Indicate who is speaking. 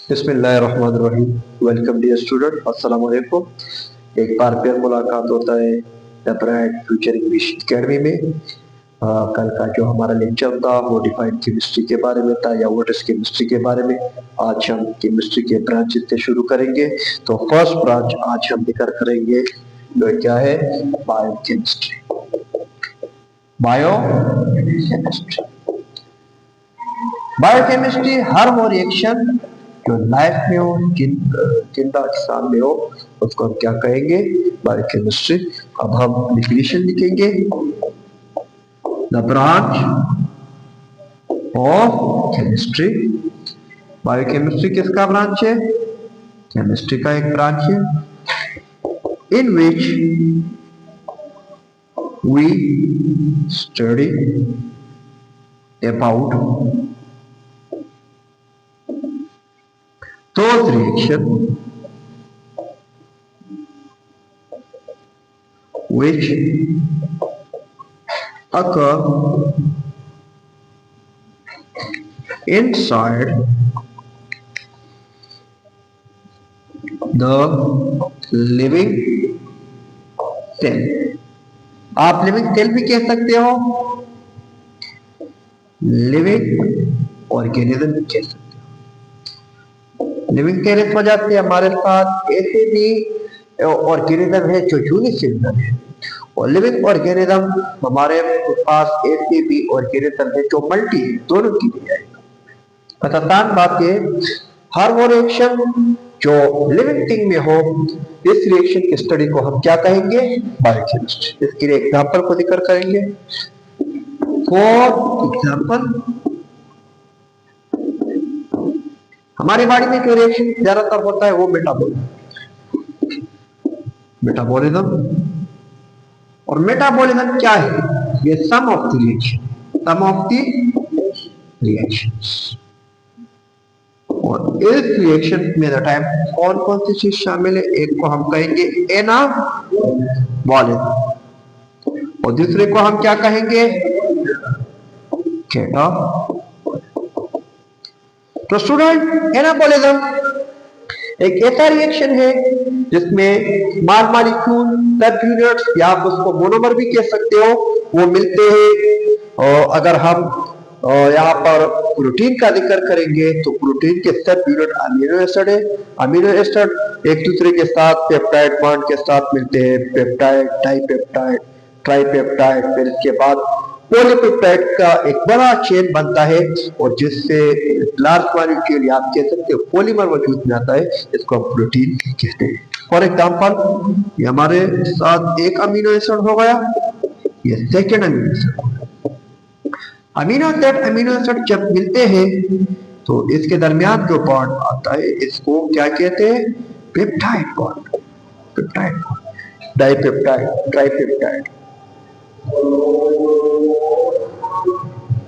Speaker 1: बिस्मिल्लाहिर्रहमानिर्रहीम। Welcome dear student, अस्सलाम वालेकुम। एक बार फिर मुलाकात होता है the bright future English academy में। कल का जो हमारा लेक्चर था वो डिफाइंड केमिस्ट्री के बारे में था या व्हाट इज केमिस्ट्री के बारे में। आज हम केमिस्ट्री के ब्रांच से शुरू करेंगे। तो फर्स्ट ब्रांच आज हम जिक्र करेंगे जो क्या है, बायोकेमिस्ट्री। बायोकेमिस्ट्री बायोकेमिस्ट्री हर वो रिएक्शन जो लाइफ में हो, जिंदा अजसाम में हो, उसको हम क्या कहेंगे, बायोकेमिस्ट्री। अब हम डिफिनेशन लिखेंगे। The branch of chemistry. Biochemistry किसका ब्रांच है? केमिस्ट्री का एक ब्रांच है। In which we study about those reaction which occur inside the living cell। आप लिविंग सेल भी कह सकते हो, लिविंग ऑर्गेनिज्म भी कह सकते हो। लिविंग सेल इस वजह से हमारे साथ ऐसे भी ऑर्गेनिज्म है जो यूनिसेलुलर है, और लिविंग ऑर्गेनिज्म हमारे पास ऐसे भी ऑर्गेनिज्म है जो मल्टी है, दोनों की भी है। आसान बात है, हर वो रिएक्शन जो लिविंग थिंग में हो, इस रिएक्शन की स्टडी को हम क्या कहेंगे, बायोकेमिस्ट्री। इसके लिए एग्जांपल को जिक्र करेंगे। फॉर एग्जांपल, हमारी बॉडी में जो रिएक्शन ज्यादातर होता है वो मेटाबॉलिज्म। और मेटाबॉलिज्म क्या है? ये sum of the reaction, sum of the reactions. और इस रिएक्शन में टाइम कौन कौन सी चीज शामिल है? एक को हम कहेंगे एनाबॉलिज्म और दूसरे को हम क्या कहेंगे, कैटाबॉलिज्म। तो स्टूडेंट, एनाबॉलिज्म एक ऐसा रिएक्शन है जिसमें स्मॉल मॉलिक्यूल सब यूनिट्स या आप उसको मोनोमर भी कह सकते हो, वो मिलते हैं। और अगर हम यहाँ पर प्रोटीन का जिक्र करेंगे तो प्रोटीन के सब यूनिट अमीनो एसिड है। अमीनो एसिड एक दूसरे के साथ पेप्टाइड बॉन्ड के साथ मिलते हैं, पेप्टाइड, डाइपेप्टाइड, ट्राइपेप्टाइड। फिर इसके बाद पॉलीपेप्टाइड का एक बड़ा चेन बनता है और जिससे लार्ज मॉलिक्यूल या आप कह सकते हो पॉलीमर वजूद में आता है, इसको हम प्रोटीन कहते हैं। फॉर एग्जांपल, ये हमारे साथ एक अमीनो एसिड हो गया, ये second amino acid. Amino acid जब मिलते हैं तो इसके दरमियान जो बॉन्ड आता है इसको क्या कहते हैं, peptide bond, peptide bond, dipeptide, tripeptide.